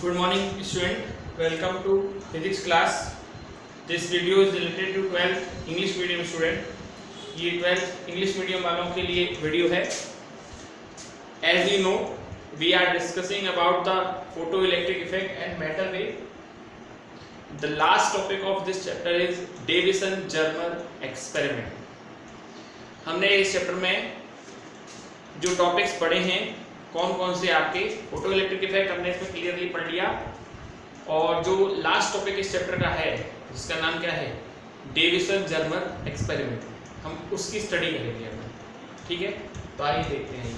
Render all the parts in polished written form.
Good morning student, welcome to physics class. This video is related to 12th English medium student. ये 12th English medium वालों के लिए video है. As you know, we are discussing about the photoelectric effect and matter wave. The last topic of this chapter is Davison-Germer experiment. हमने इस chapter में जो topics पढ़े हैं कौन कौन से आपके फोटो इलेक्ट्रिक इफेक्ट हमने इसमें क्लियरली पढ़ लिया, और जो लास्ट टॉपिक इस चैप्टर का है जिसका नाम क्या है डेविसन-जर्मर एक्सपेरिमेंट, हम उसकी स्टडी करेंगे अब. ठीक है, तो आइए देखते हैं.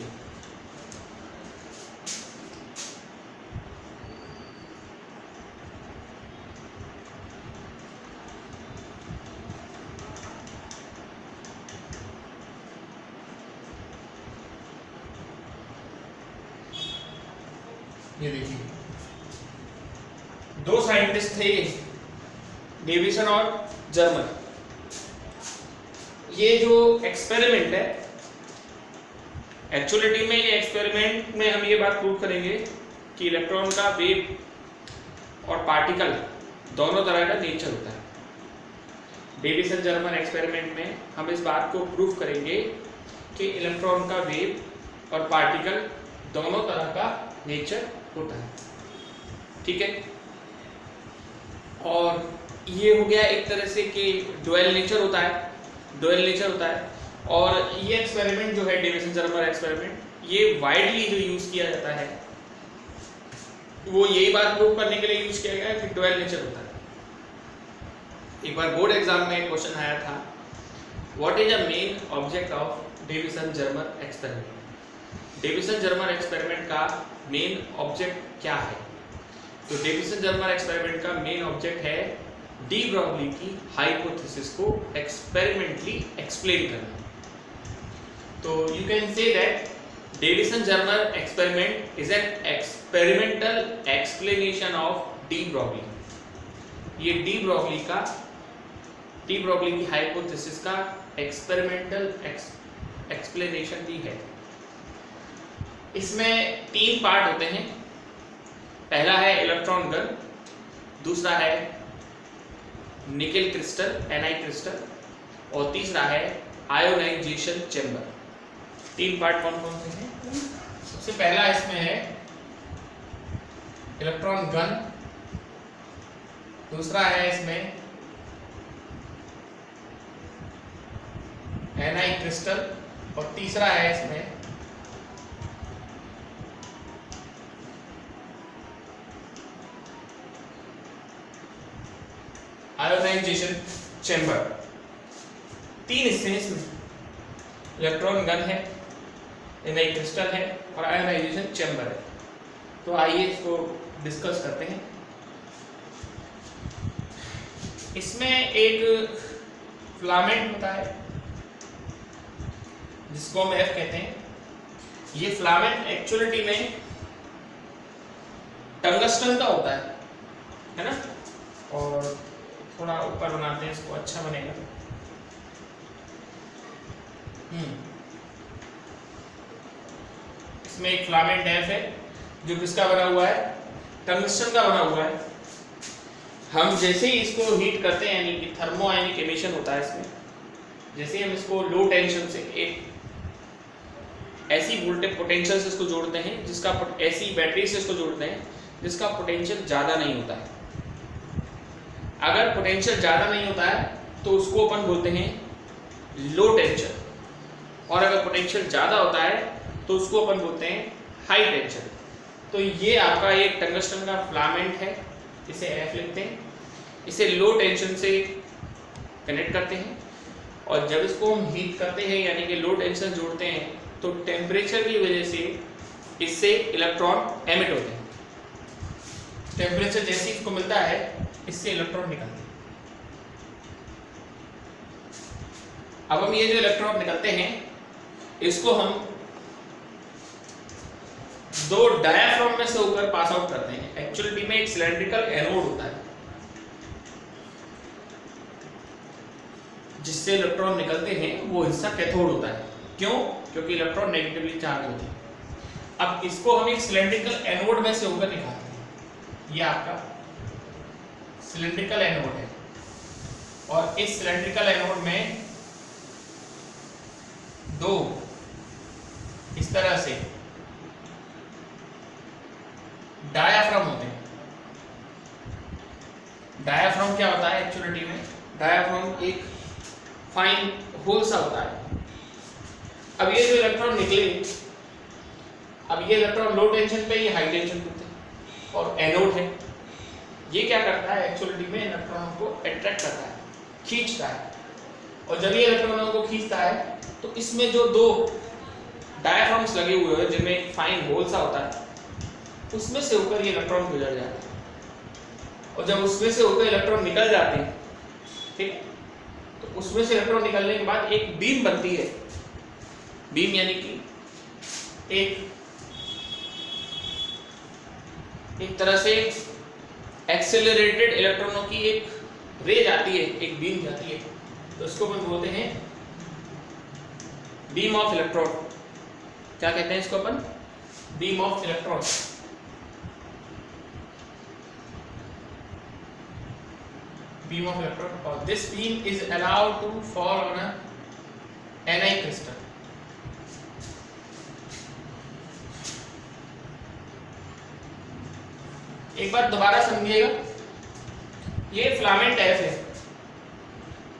ये देखिए, दो साइंटिस्ट थे, डेविसन और जर्मर. ये जो एक्सपेरिमेंट है, एक्चुअलिटी में ये एक्सपेरिमेंट में हम ये बात प्रूव करेंगे कि इलेक्ट्रॉन का वेव और पार्टिकल दोनों तरह का नेचर होता है. डेविसन-जर्मर एक्सपेरिमेंट में हम इस बात को प्रूव करेंगे कि इलेक्ट्रॉन का वेव और पार्टिकल दोनों तरह का नेचर होता है. ठीक है, और ये हो गया एक तरह से कि डुअल नेचर होता है. और ये एक्सपेरिमेंट जो है डेविसन-जर्मर एक्सपेरिमेंट, ये वाइडली जो यूज किया जाता है वो यही बात प्रूव करने के लिए यूज किया गया है कि डुअल नेचर होता है. एक बार बोर्ड एग्जाम में एक क्वेश्चन आया था, what is the main object of deviation-Germer experiment. Deviation-Germer experiment का मेन ऑब्जेक्ट क्या है? तो डेविसन-जर्मर एक्सपेरिमेंट का मेन ऑब्जेक्ट है डी ब्रॉगली की हाइपोथेसिस को एक्सपेरिमेंटली एक्सप्लेन करना. तो you can say that deviation-Germer experiment is an experimental explanation of de Broglie. ये डी ब्रॉगली की हाइपोथेसिस का एक्सपेरिमेंटल एक्सप्लेनेशन भी है. इसमें तीन पार्ट होते हैं. पहला है इलेक्ट्रॉन गन, दूसरा है निकेल क्रिस्टल Ni क्रिस्टल, और तीसरा है आयोनाइजेशन चेंबर. तीन पार्ट कौन कौन से हैं? सबसे पहला इसमें है इलेक्ट्रॉन गन, दूसरा है इसमें Ni क्रिस्टल, और तीसरा है इसमें आयोनाइजेशन चेंबर. तीन हिस्से हैं इसमें, इलेक्ट्रॉन गन है, Ni क्रिस्टल है, और आयोनाइजेशन चेंबर है. तो आइए इसको डिस्कस करते हैं. इसमें एक फिलामेंट होता है जिसको हम F कहते हैं. ये फिलामेंट एक्चुअलिटी में टंगस्टन का होता है ना, और थोड़ा ऊपर बनाते हैं इसको, अच्छा बनेगा. इसमें एक फिलामेंट F है जो किसका बना हुआ है? टंगस्टन का बना हुआ है. हम जैसे ही इसको हीट करते हैं, यानी कि थर्मो आयनिक एमिशन होता है इसमें, जैसे हम इसको लो टेंशन से एक ऐसी वोल्टेज पोटेंशियल से इसको जोड़ते हैं जिसका, ऐसी बैटरी से इसको जोड़ते हैं जिसका पोटेंशियल ज़्यादा नहीं होता है. अगर पोटेंशियल ज़्यादा नहीं होता है तो उसको अपन बोलते हैं लो टेंशन, और अगर पोटेंशियल ज़्यादा होता है तो उसको अपन बोलते हैं हाई टेंशन. तो ये आपका एक टंगस्टन का फिलामेंट है, इसे F लिखते हैं. इसे लो टेंशन से कनेक्ट करते हैं, और जब इसको हम हीट करते हैं यानी कि लो टेंशन जोड़ते हैं तो टेम्परेचर की वजह से इससे इलेक्ट्रॉन एमिट होते हैं. टेम्परेचर जैसे इसको मिलता है इससे इलेक्ट्रॉन निकलते हैं. अब हम ये जो इलेक्ट्रॉन निकलते हैं इसको हम दो डायाफ्राम में से होकर पास आउट करते हैं. एक्चुअली में एक सिलेंड्रिकल एनोड होता है जिससे इलेक्ट्रॉन निकलते हैं, वो हिस्सा कैथोड होता है. क्यों? क्योंकि इलेक्ट्रॉन नेगेटिवली चार्ज होते हैं. अब इसको हम एक सिलेंड्रिकल एनोड में से होकर निकालते हैं. ये आपका सिलिंड्रिकल एनोड है और इस सिलिंड्रिकल एनोड में दो इस तरह से डायाफ्राम होते हैं। डायाफ्राम क्या होता है एक्चुअलिटी में? डायाफ्राम एक फाइन होल सा होता है। अब ये जो इलेक्ट्रॉन निकले, अब ये इलेक्ट्रॉन लो टेंशन पे, ये हाई टेंशन पे थे और एनोड है। ये क्या करता है एक्चुअलिटी में? इलेक्ट्रॉनों को अट्रैक्ट करता है, खींचता है। और जब ये इलेक्ट्रॉनों को खींचता है तो इसमें जो दो डायाफ्राम्स लगे हुए हैं जिनमें एक फाइन होल सा होता है, उसमें से होकर ये इलेक्ट्रॉन गुजर जाते हैं। और जब उसमें से होकर इलेक्ट्रॉन निकल जाते हैं, ठीक है, तो उसमें से इलेक्ट्रॉन निकलने के बाद एक बीम बनती है। बीम यानी कि एक तरह से एक्सेलरेटेड इलेक्ट्रॉनों की एक रे जाती है, एक बीम जाती है, तो इसको अपन बोलते हैं बीम ऑफ इलेक्ट्रॉन। क्या कहते हैं इसको अपन? Beam of electron. Beam of electron. और this beam is allowed to fall on a Ni crystal. एक बार दोबारा समझिएगा, ये फिलामेंट F है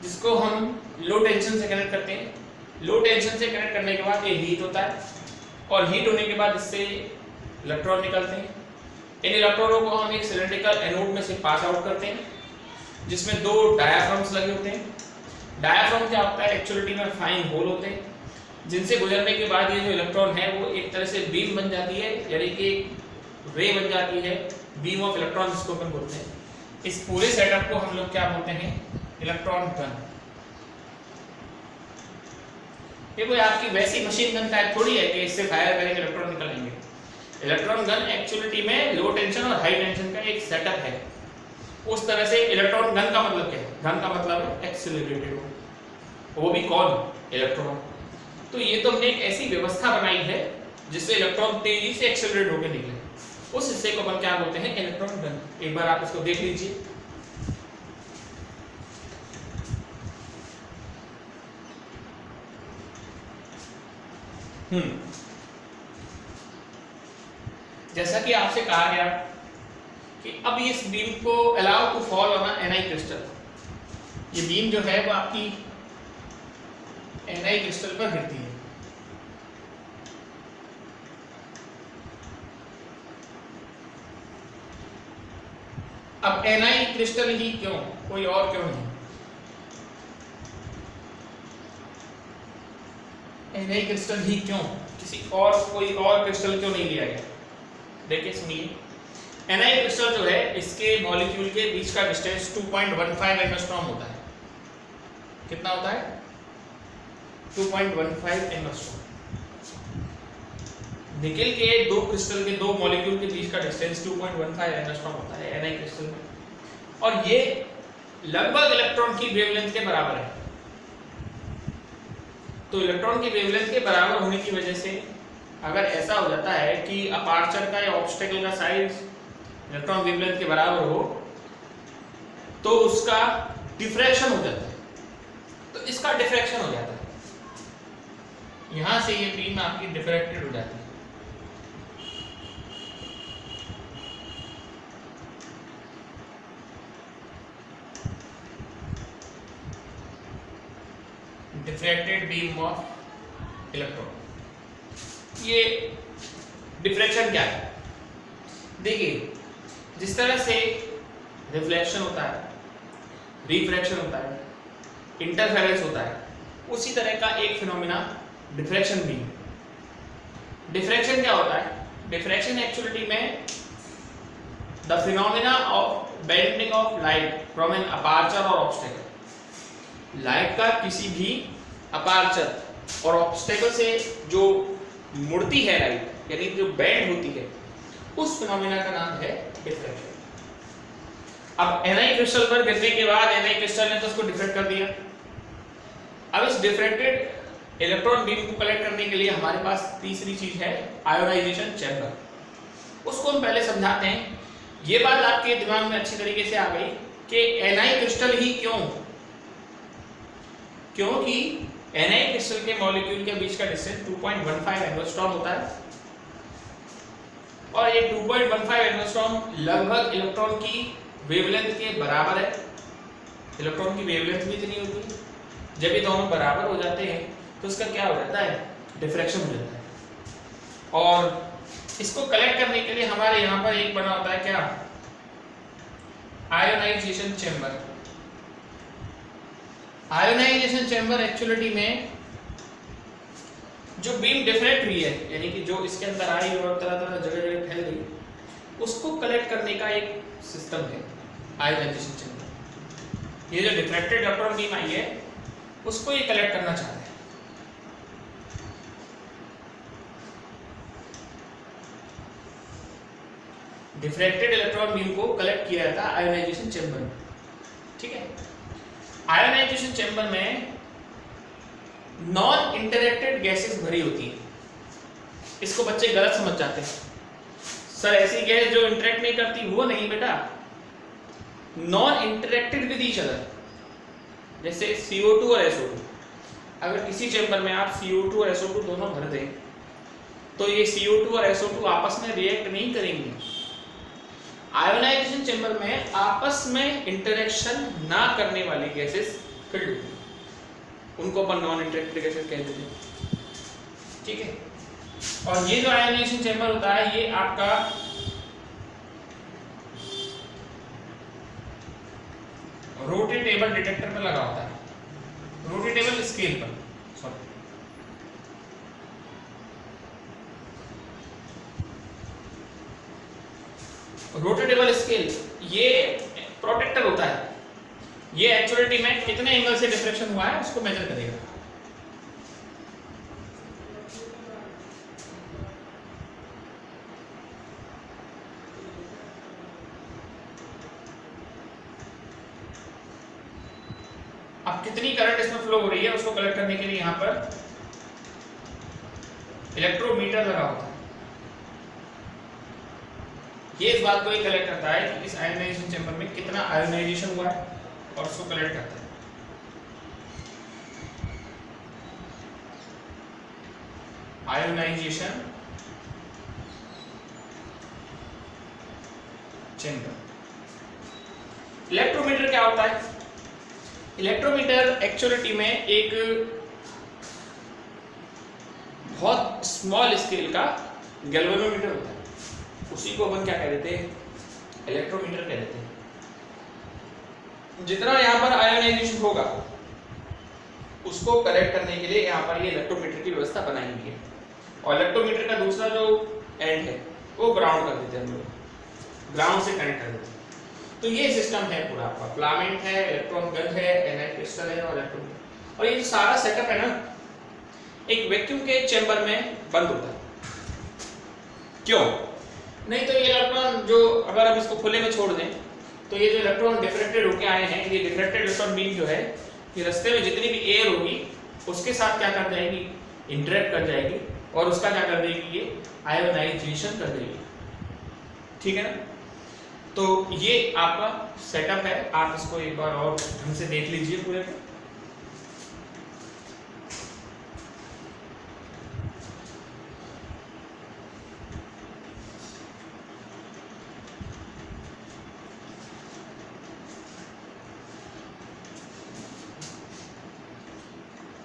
जिसको हम लो टेंशन से कनेक्ट करते हैं। लो टेंशन से कनेक्ट करने के बाद ये हीट होता है और हीट होने के बाद इससे इलेक्ट्रॉन निकलते हैं। इन इलेक्ट्रॉनों को हम एक सिलिंड्रिकल एनोड में से पास आउट करते हैं जिसमें दो डायाफ्राम्स लगे होते हैं। डायाफ्राम क्या होता है एक्चुअलिटी में? फाइन होल होते हैं जिनसे गुजरने के बाद ये जो इलेक्ट्रॉन है वो एक तरह से बीम बन जाती है, यानी कि रे बन जाती है, बीम ऑफ इलेक्ट्रॉन जिसको अपन बोलते हैं। इस पूरे सेटअप को हम लोग क्या बोलते हैं? Electron gun. ये कोई आपकी वैसी मशीन गन टाइप थोड़ी है कि इससे फायर करेंगे इलेक्ट्रॉन निकलेंगे। इलेक्ट्रॉन गन एक्चुअलिटी में लो टेंशन और हाई टेंशन का एक सेटअप है। उस तरह से इलेक्ट्रॉन गन का मतलब क्या है? गन का मतलब है एक्सेलरेटेड, वो भी कौन? इलेक्ट्रॉन। तो ये तो हमने एक ऐसी व्यवस्था बनाई है जिससे इलेक्ट्रॉन तेजी से एक्सेलरेट होकर निकले। उस हिस्से को अपन क्या बोलते हैं? Electron gun. एक बार आप इसको देख लीजिए। जैसा कि आपसे कहा गया कि अब इस बीम को allow to fall on Ni crystal. ये बीम जो है वो आपकी Ni क्रिस्टल पर गिरती है। अब Ni क्रिस्टल ही क्यों? कोई और क्यों नहीं? Ni क्रिस्टल ही क्यों? किसी और कोई और क्रिस्टल क्यों नहीं लिया गया? देखिए सुनिए, Ni क्रिस्टल जो है इसके मॉलिक्यूल के बीच का डिस्टेंस 2.15 एंगस्ट्रॉम होता है। कितना होता है? 2.15 एंगस्ट्रॉम। निकेल के दो क्रिस्टल के दो मॉलिक्यूल के बीच का डिस्टेंस 2.15 एंगस्ट्रॉम होता है Ni क्रिस्टल में, और ये लगभग इलेक्ट्रॉन की वेवलेंथ के बराबर है। तो इलेक्ट्रॉन की वेवलेंथ के बराबर होने की वजह से अगर ऐसा हो जाता है कि अपर्चर का या ऑब्स्टेकल का साइज इलेक्ट्रॉन वेवलेंथ के बराबर हो तो उसका डिफ्रैक्शन हो जाता है। तो इसका डिफ्रैक्शन हो जाता है, यहां से ये बीम आपकी डिफ्रैक्टेड हो जाती है। Diffracted beam of electron. ये डिफ्रैक्शन क्या है? देखिए, जिस तरह से रिफ्लेक्शन होता है, रिफ्रैक्शन होता है, इंटरफेरेंस होता है, उसी तरह का एक फिनोमिना डिफ्रैक्शन भी है। डिफ्रैक्शन क्या होता है? डिफ्रैक्शन एक्चुअलिटी में the phenomena of bending of light from an aperture और ऑब्स्टेकल। लाइट का किसी भी अपर्चर और ऑब्स्टेकल से जो मुड़ती है लाइट, यानी जो बेंड होती है, उस फिनोमिना का नाम है डिफ्रैक्शन। अब Ni क्रिस्टल पर गिरने के बाद Ni क्रिस्टल ने तो उसको डिफ्रेक्ट कर दिया। अब इस डिफ्रेक्टेड इलेक्ट्रॉन बीम को कलेक्ट करने के लिए हमारे पास तीसरी चीज है आयोनाइजेशन चैम्बर। उसको हम पहले समझाते हैं। ये बात आपके दिमाग में अच्छी तरीके से आ गई कि Ni क्रिस्टल ही क्यों, क्योंकि Ni क्रिस्टल के मॉलिक्यूल के बीच का डिस्टेंस 2.15 एंगस्ट्रॉम होता है और ये 2.15 एंगस्ट्रॉम लगभग इलेक्ट्रॉन की वेवलेंथ के बराबर है। इलेक्ट्रॉन की वेवलेंथ भी इतनी होती है। जब ये दोनों बराबर हो जाते हैं तो उसका क्या हो जाता है, डिफ्रैक्शन हो जाता है। और इसको कलेक्ट करने के लिए हमारे यहाँ पर एक बना होता है क्या, ionization chamber. Ionization chamber actually में जो बीम डिफ्रैक्ट हुई है, यानी कि जो इसके अंदर आई और तरह तरह जगह जगह फैल गई, उसको कलेक्ट करने का एक सिस्टम है आयोनाइजेशन चेंबर। ये जो डिफ्रैक्टेड इलेक्ट्रॉन बीम आई है उसको ये कलेक्ट करना चाहते हैं। डिफ्रैक्टेड इलेक्ट्रॉन बीम को कलेक्ट किया जाता है आयोनाइजेशन चेंबर में, ठीक है। आयोनाइजेशन चेंबर में नॉन इंटरैक्टेड गैसेस भरी होती है। इसको बच्चे गलत समझ जाते हैं, सर ऐसी गैस जो इंटरैक्ट नहीं करती, वो नहीं बेटा, non interacted with each other, जैसे CO2 और SO2। अगर किसी चेंबर में आप CO2 और SO2 दोनों भर दें तो ये CO2 और SO2 आपस में रिएक्ट नहीं करेंगे। आयोनाइजेशन चेंबर में आपस में इंटरेक्शन ना करने वाली गैसेस फिल्ड होती हैं, उनको अपन नॉन इंटरैक्टेड गैसेस कहते हैं, ठीक है। और ये जो आयोनाइजेशन चेंबर होता है ये आपका रोटेटेबल डिटेक्टर पर लगा होता है, रोटेटेबल स्केल पर, सॉरी, रोटेटेबल स्केल ये प्रोटेक्टर होता है। ये एक्चुअलिटी में कितने एंगल से डिफ्रैक्शन हुआ है उसको मेजर करेगा। अब कितनी करंट इसमें फ्लो हो रही है उसको कलेक्ट करने के लिए यहाँ पर इलेक्ट्रोमीटर लगा होता है। ये इस बात को ही कलेक्ट करता है कि इस आयोनाइजेशन चेंबर में कितना आयोनाइजेशन हुआ है और उसको कलेक्ट करता है। Ionisation chamber. इलेक्ट्रोमीटर क्या होता है? इलेक्ट्रोमीटर एक्चुअलिटी में एक बहुत स्मॉल स्केल का गैल्वेनोमीटर होता है, उसी को अपन क्या कह देते हैं, इलेक्ट्रोमीटर कह देते हैं। जितना यहाँ पर आयोनाइजेशन होगा उसको कलेक्ट करने के लिए यहाँ पर ये इलेक्ट्रोमीटर की व्यवस्था बनाई हुई है। और इलेक्ट्रोमीटर का दूसरा जो एंड है वो ग्राउंड कर देते हैं, हम लोग ग्राउंड से कनेक्ट कर देते हैं। तो ये सिस्टम है पूरा आपका, फिलामेंट है, इलेक्ट्रॉन गन है, एनाइड क्रिस्टल है और इलेक्ट्रोमीटर। और ये जो सारा सेटअप है ना, एक वैक्यूम के चैम्बर में बंद होता है। क्यों? नहीं तो ये इलेक्ट्रॉन जो, अगर हम इसको खुले में छोड़ दें तो ये जो इलेक्ट्रॉन डिफ्रैक्टेड होके आए हैं, ये डिफ्रैक्टेड इलेक्ट्रॉन बीम जो है ये रास्ते में जितनी भी एयर होगी उसके साथ क्या कर जाएगी, इंटरेक्ट कर जाएगी और उसका क्या कर देगी, ये आयोनाइजेशन कर देगी, ठीक है ना। तो ये आपका सेटअप है, आप इसको एक बार और ढंग से देख लीजिए पूरे को।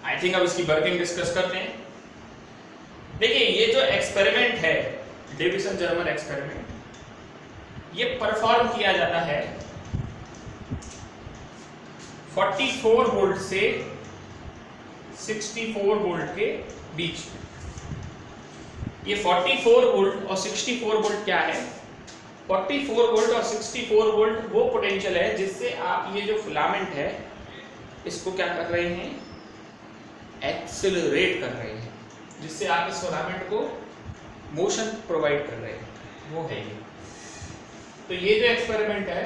आई थिंक अब इसकी वर्किंग डिस्कस करते हैं। देखिए ये जो एक्सपेरिमेंट है, डेविसन जर्मन एक्सपेरिमेंट, ये परफॉर्म किया जाता है 44 वोल्ट से 64 वोल्ट के बीच। ये 44 वोल्ट और 64 वोल्ट क्या है? 44 वोल्ट और 64 वोल्ट वो पोटेंशियल है जिससे आप ये जो फिलामेंट है इसको क्या कर रहे हैं, एक्सेलरेट कर रहे हैं, जिससे आप इस फिलामेंट को मोशन प्रोवाइड कर रहे हैं, वो है ये। तो ये जो एक्सपेरिमेंट है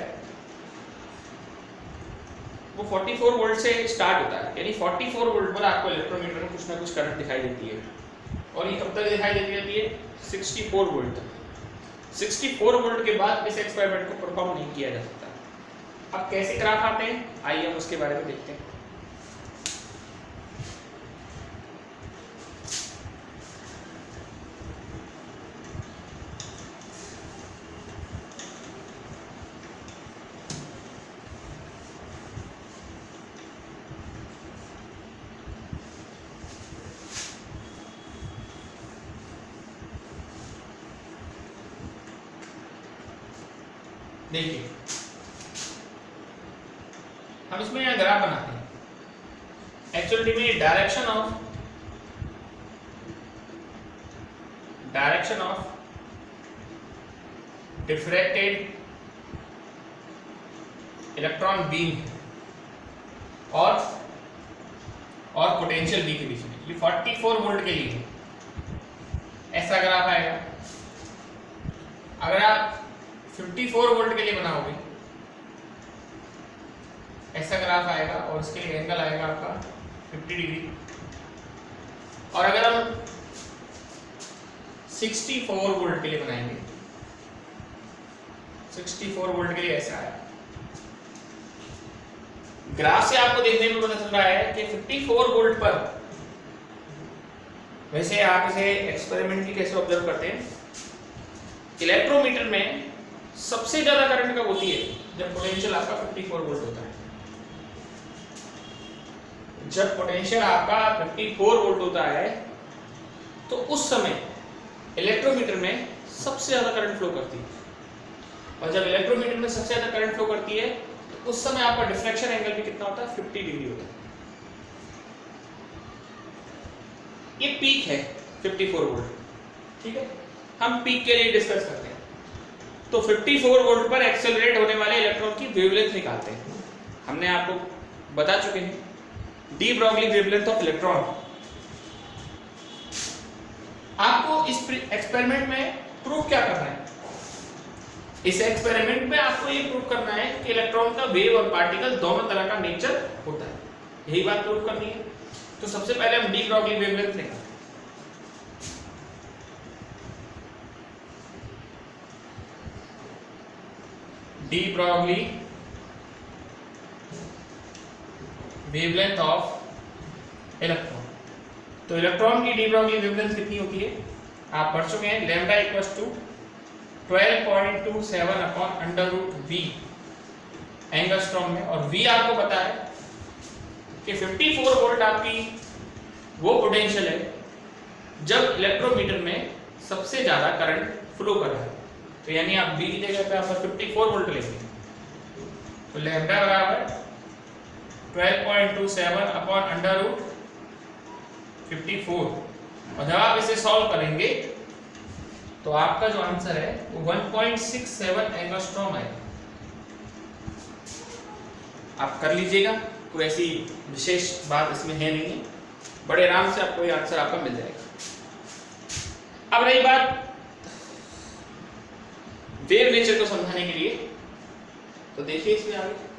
वो 44 वोल्ट से स्टार्ट होता है, यानी 44 वोल्ट पर आपको इलेक्ट्रोमीटर में कुछ ना कुछ करंट दिखाई देती है। और ये कब तक दिखाई देती रहती है? 64 वोल्ट तक। 64 वोल्ट के बाद इस एक्सपेरिमेंट को परफॉर्म नहीं किया जा सकता। अब कैसे ग्राफ आते हैं, आइए हम उसके बारे में देखते हैं। देखिए हम इसमें यहां ग्राफ बनाते हैं। एक्चुअली में direction of diffracted electron beam और पोटेंशियल बी के बीच में, ये 44 वोल्ट के लिए ऐसा ग्राफ आएगा। अगर आप 54 वोल्ट के लिए बनाओगे ऐसा ग्राफ आएगा और इसके लिए एंगल आएगा आपका 50 डिग्री। और अगर हम 64 वोल्ट के लिए बनाएंगे, 64 वोल्ट के लिए ऐसा आएगा। ग्राफ से आपको देखने में पता चल रहा है कि 54 वोल्ट पर, वैसे आप इसे एक्सपेरिमेंटली कैसे ऑब्जर्व करते हैं, इलेक्ट्रोमीटर में सबसे ज्यादा करंट कब होती है, जब पोटेंशियल आपका 54 वोल्ट होता है। जब पोटेंशियल आपका 54 वोल्ट होता है तो उस समय इलेक्ट्रोमीटर में सबसे ज्यादा करंट फ्लो करती है। और जब इलेक्ट्रोमीटर में सबसे ज्यादा करंट फ्लो करती है तो उस समय आपका डिफ्रैक्शन एंगल भी कितना होता है, 50 डिग्री होता है। ये पीक है 54 वोल्ट, ठीक है। हम पीक के लिए डिस्कस करते हैं। तो 54 वोल्ट पर एक्सेलरेट होने वाले इलेक्ट्रॉन की वेवलेंथ निकालते हैं। हमने आपको बता चुके हैं de Broglie wavelength of electron. आपको इस एक्सपेरिमेंट में प्रूफ क्या करना है? इस एक्सपेरिमेंट में आपको ये प्रूफ करना है कि इलेक्ट्रॉन का वेव और पार्टिकल दोनों तरह का नेचर होता है, यही बात प्रूफ करनी है। तो सबसे पहले हम डी ब्रॉगली वेवलेंथ निकालते हैं। De Broglie wavelength of electron. तो इलेक्ट्रॉन की डी ब्रॉगली वेवलेंथ कितनी होती है, आप पढ़ चुके हैं, lambda equals to 12.27 upon under root V angstrom में। और वी आपको पता है कि 54 वोल्ट आपकी वो पोटेंशियल है जब इलेक्ट्रोमीटर में सबसे ज्यादा करंट फ्लो कर रहा है। तो यानी आप बी की जगह पे आप 54 वोल्ट लेंगे तो लैम्डा बराबर 12.27 अपॉन अंडर रूट 54। और जब आप इसे सॉल्व करेंगे तो आपका जो आंसर है वो 1.67 एंगस्ट्रॉम है। आप कर लीजिएगा, कोई ऐसी विशेष बात इसमें है नहीं, बड़े आराम से आपको ये आंसर आपका मिल जाएगा। अब रही बात वेव नेचर को समझाने के लिए, तो देखिए इसमें आगे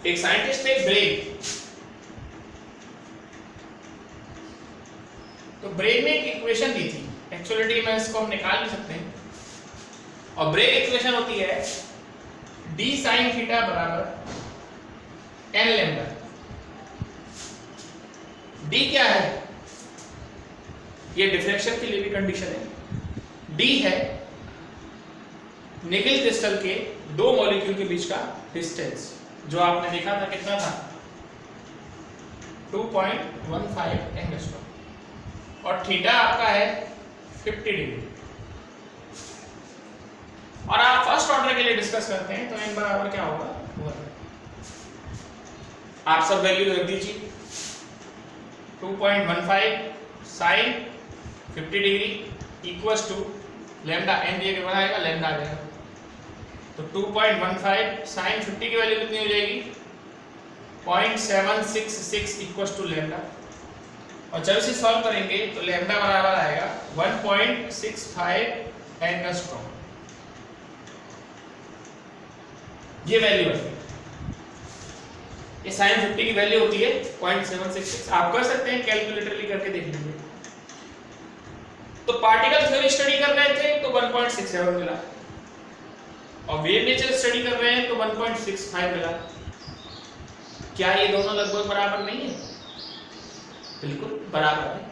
एक साइंटिस्ट ने ब्रेग, तो ब्रेग में एक इक्वेशन दी थी, एक्चुअली में इसको हम निकाल भी सकते हैं। और ब्रेग इक्वेशन होती है d sin थीटा बराबर n लैम्डा। d क्या है, ये डिफ्रैक्शन के लिए भी कंडीशन है। d है निकेल क्रिस्टल के दो मॉलिक्यूल के बीच का डिस्टेंस, जो आपने देखा था कितना था, 2.15 एंगस्ट्रॉम। और थीटा आपका है 50 डिग्री। और आप फर्स्ट ऑर्डर के लिए डिस्कस करते हैं तो n बराबर क्या होगा, 1। आप सब वैल्यू रख दीजिए, 2.15 sine 50 degree equals to lambda, n दिए के बनाएगा लैम्डा आ जाएगा। तो 2.15 साइन 50 की वैल्यू कितनी हो जाएगी, 0.766 इक्वल्स टू लैम्डा। और जब इसे सॉल्व करेंगे तो लैम्डा बराबर आएगा 1.65 एंगस्ट्रॉम। ये वैल्यू है, ये sin 50 की वैल्यू होती है 0.766। आप कर सकते हैं कैलकुलेटरली करके देख लीजिए। तो पार्टिकल थ्योरी स्टडी कर रहे थे तो 1.67 मिला, और वेव नेचर स्टडी कर रहे हैं तो 1.65 मिला। क्या ये दोनों लगभग बराबर नहीं है? बिल्कुल बराबर है।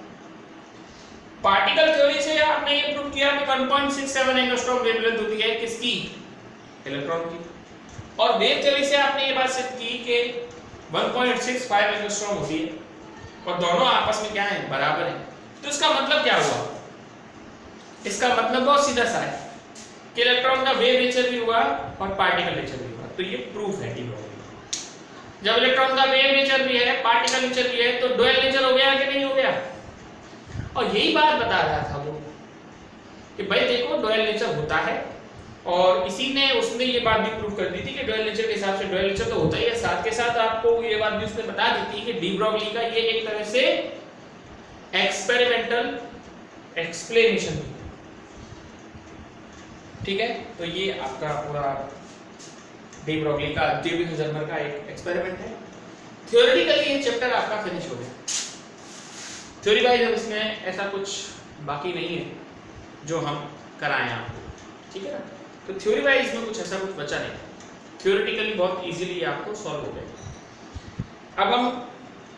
पार्टिकल थ्योरी से आपने ये प्रूव किया कि 1.67 एंगस्ट्रॉम वेवलेंथ होती है किसकी? इलेक्ट्रॉन की। और वेव थ्योरी से आपने ये बात सिद्ध की कि 1.65 एंगस्ट्रॉम होती है, और दोनों आपस में क्या है? बराबर है। तो इसका मतलब क्या हुआ? इसका मतलब बहुत सीधा सा है कि इलेक्ट्रॉन का वेव नेचर भी हुआ और पार्टिकल नेचर भी हुआ। तो ये प्रूफ है डी ब्रोगली। जब इलेक्ट्रॉन का वेव नेचर भी है, पार्टिकल नेचर भी है, तो डुअल नेचर हो गया कि नहीं हो गया? और यही बात बता रहा था वो कि भाई देखो डुअल नेचर होता है, और इसी ने उसने ये बात भी प्रूव कर दी थी कि डुअल नेचर के हिसाब से डुअल नेचर तो होता ही है। साथ के साथ आपको ये बात भी उसने बता दी थी कि डी ब्रोगली का ये एक तरह से एक्सपेरिमेंटल एक्सप्लेनेशन भी, ठीक है। तो ये आपका पूरा डी ब्रोगली का ड्यूबिंग-जर्मर का एक एक्सपेरिमेंट है। थ्योरेटिकली ये चैप्टर आपका फिनिश हो गया। थ्योरी वाइज अब इसमें ऐसा कुछ बाकी नहीं है जो हम कराएं आपको, ठीक है ना। तो थ्योरी वाइज में कुछ ऐसा कुछ बचा नहीं, थ्योरेटिकली बहुत इजीली आपको सॉल्व हो गया। अब हम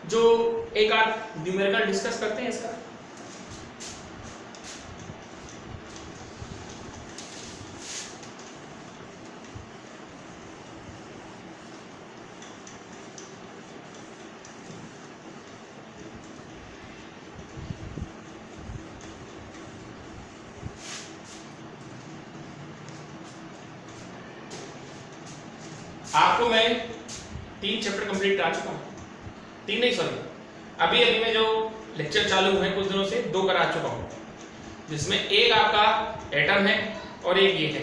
जो एक आध न्यूमेरिकल डिस्कस करते हैं इसका। आपको मैं 3 चैप्टर कंप्लीट करा चुका हूँ, 3 नहीं सॉरी, अभी मैं जो लेक्चर चालू हुए कुछ दिनों से 2 करा चुका हूँ, जिसमें एक आपका एटम है और एक ये है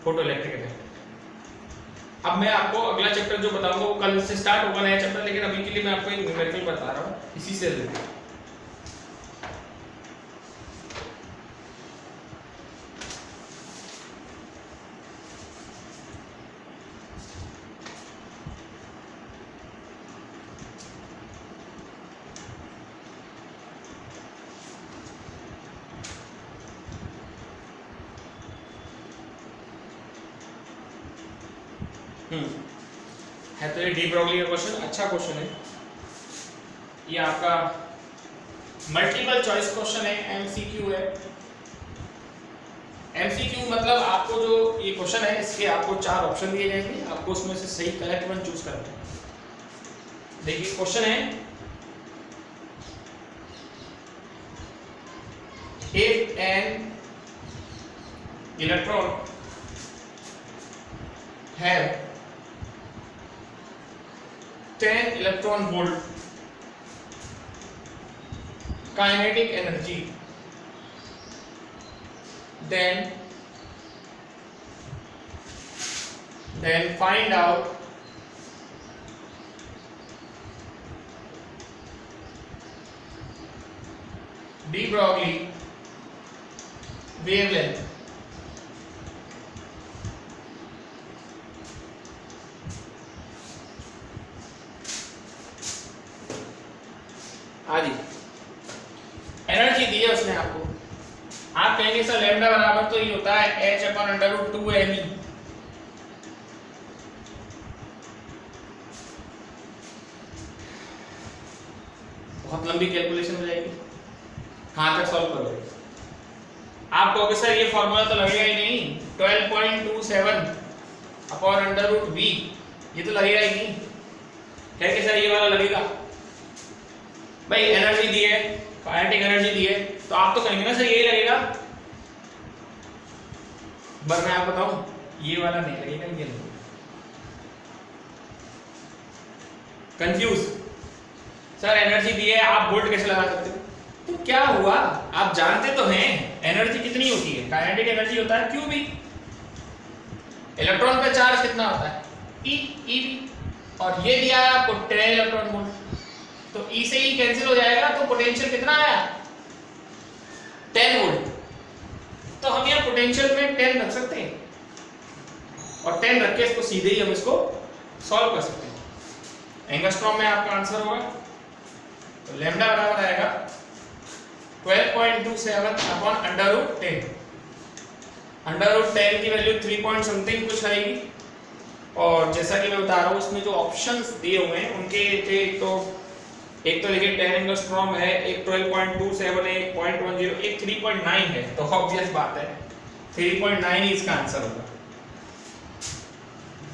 फोटो इलेक्ट्रिक इफेक्ट। अब मैं आपको अगला चैप्टर जो बताऊंगा वो कल से स्टार्ट होगा नया चैप्टर, लेकिन अभी के लिए मैं आपको एक न्यूमेरिकल बता रहा हूँ इसी से रिलेटेड। है तो ये डी ब्रोगली का क्वेश्चन अच्छा क्वेश्चन है। ये आपका मल्टीपल चॉइस क्वेश्चन है, एमसीक्यू है। एमसीक्यू मतलब आपको जो ये क्वेश्चन है इसके आपको 4 ऑप्शन दिए जाएंगे, आपको उसमें से सही करेक्ट वन चूज करना है। देखिए क्वेश्चन है, if an electron have 10 electron volt kinetic energy, then find out de Broglie wavelength. आदि एनर्जी दी है उसने आपको। आप कहेंगे सर लैम्डा बराबर तो ये होता है h/√2me। बहुत लंबी कैलकुलेशन हो जाएगी, कहां तक सॉल्व करोगे आप? कहोगे सर ये फॉर्मूला तो लगेगा ही नहीं, 12.27/√v ये तो लगेगा ही नहीं। कहेंगे सर ये वाला लगेगा। भाई एनर्जी दी है, काइनेटिक एनर्जी दी है, तो आप तो कहेंगे ना सर यही लगेगा। बस मैं आपको बताऊं ये वाला नहीं लगेगा, ये लगेगा। कंफ्यूज सर एनर्जी दी है आप वोल्ट कैसे लगा सकते हो? तो क्या हुआ, आप जानते तो हैं एनर्जी कितनी होती है, काइनेटिक एनर्जी होता है क्यू बी। इलेक्ट्रॉन पे चार्ज कितना होता है ई बी, और ये दिया है आपको 10 इलेक्ट्रॉन वोल्ट, तो ई से ई कैंसिल हो जाएगा, तो पोटेंशियल कितना आया 10 वोल्ट। तो हम यहाँ पोटेंशियल में 10 रख सकते हैं, और 10 रख के इसको सीधे ही हम इसको सॉल्व कर सकते हैं। एंगस्ट्रॉम में आपका आंसर होगा तो लैम्डा बराबर आएगा 12.27 अपॉन √10। √10 की वैल्यू 3 पॉइंट समथिंग कुछ आएगी। और जैसा कि मैं बता रहा हूँ उसमें जो ऑप्शंस दिए हुए हैं उनके थे, एक तो देखिए 10 एंगस्ट्रॉम है, एक 12.27 है, एक 0.10, एक 3.9 है। तो ऑब्वियस बात है 3.9 ही इसका आंसर होगा,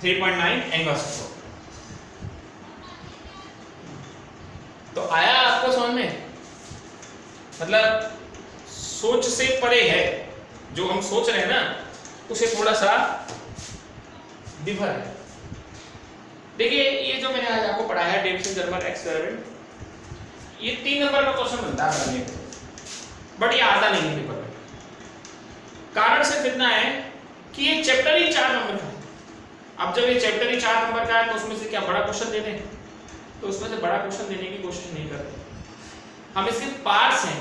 3.9 एंगस्ट्रॉम। तो आया आपको समझ में? मतलब सोच से परे है, जो हम सोच रहे हैं ना उसे थोड़ा सा डिफर है। देखिए ये जो मैंने आज आपको पढ़ाया है डेविसन-जर्मर एक्सपेरिमेंट, ये 3 नंबर का क्वेश्चन बनता है बनने को, बट ये आता नहीं है पेपर में। कारण सिर्फ इतना है कि ये चैप्टर ही 4 नंबर का है। अब जब ये चैप्टर ही 4 नंबर का है तो उसमें से क्या बड़ा क्वेश्चन दे दें? तो उसमें से बड़ा क्वेश्चन देने की कोशिश नहीं करते हम। इसके पार्ट्स हैं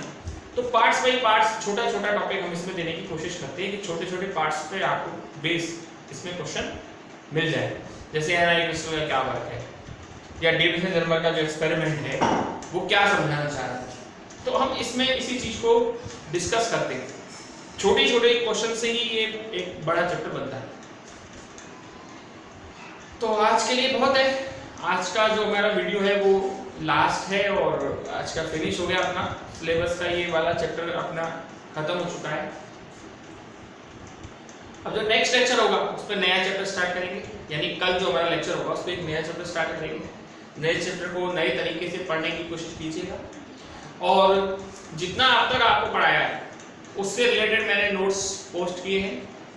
तो पार्ट्स बाई पार्ट्स, छोटा छोटा टॉपिक हम इसमें देने की कोशिश करते हैं कि छोटे छोटे पार्ट्स पे आपको बेस इसमें क्वेश्चन मिल जाए। जैसे एनआई क्रिस्टल का क्या वर्क है, या डेविसन-जर्मर का जो एक्सपेरिमेंट है वो क्या समझाना चाह रहा है, तो हम इसमें इसी चीज को डिस्कस करते हैं। छोटे छोटे क्वेश्चन से ही ये एक बड़ा चैप्टर बनता है। तो आज के लिए बहुत है। आज का जो हमारा वीडियो है वो लास्ट है और आज का फिनिश हो गया अपना सिलेबस का, ये वाला चैप्टर अपना खत्म हो चुका है। अब जो नेक्स्ट लेक्चर होगा उस पर नया चैप्टर स्टार्ट करेंगे, यानी कल जो हमारा लेक्चर होगा उस पर एक नया चैप्टर स्टार्ट करेंगे। नए चैप्टर को नए तरीके से पढ़ने की कोशिश कीजिएगा और जितना अब तक आपको पढ़ाया है उससे रिलेटेड मैंने नोट्स पोस्ट किए हैं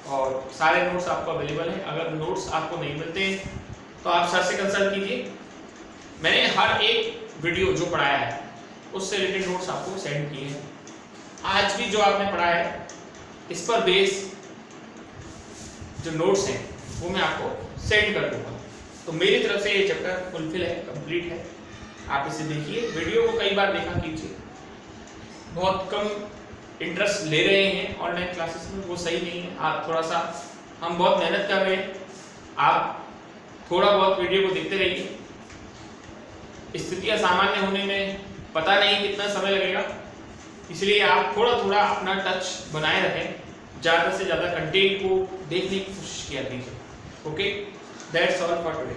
और सारे नोट्स आपको अवेलेबल हैं। अगर नोट्स आपको नहीं मिलते हैं तो आप सर से कंसल्ट कीजिए। मैंने हर एक वीडियो जो पढ़ाया है उससे रिलेटेड नोट्स आपको सेंड किए हैं। आज भी जो आपने पढ़ा है इस पर बेस जो नोट्स हैं वो मैं आपको सेंड कर दूंगा। तो मेरी तरफ से ये चैप्टर फुलफिल है, कंप्लीट है। आप इसे देखिए, वीडियो को कई बार देखा कीजिए। बहुत कम इंटरेस्ट ले रहे हैं ऑनलाइन क्लासेस में, वो सही नहीं है। आप थोड़ा सा, हम बहुत मेहनत कर रहे हैं, आप थोड़ा बहुत वीडियो को देखते रहिए। स्थितियां सामान्य होने में पता नहीं कितना समय लगेगा, इसलिए आप थोड़ा थोड़ा अपना टच बनाए रखें, ज़्यादा से ज़्यादा कंटेंट को देखने की कोशिश किया कीजिए। Okay, that's all for today.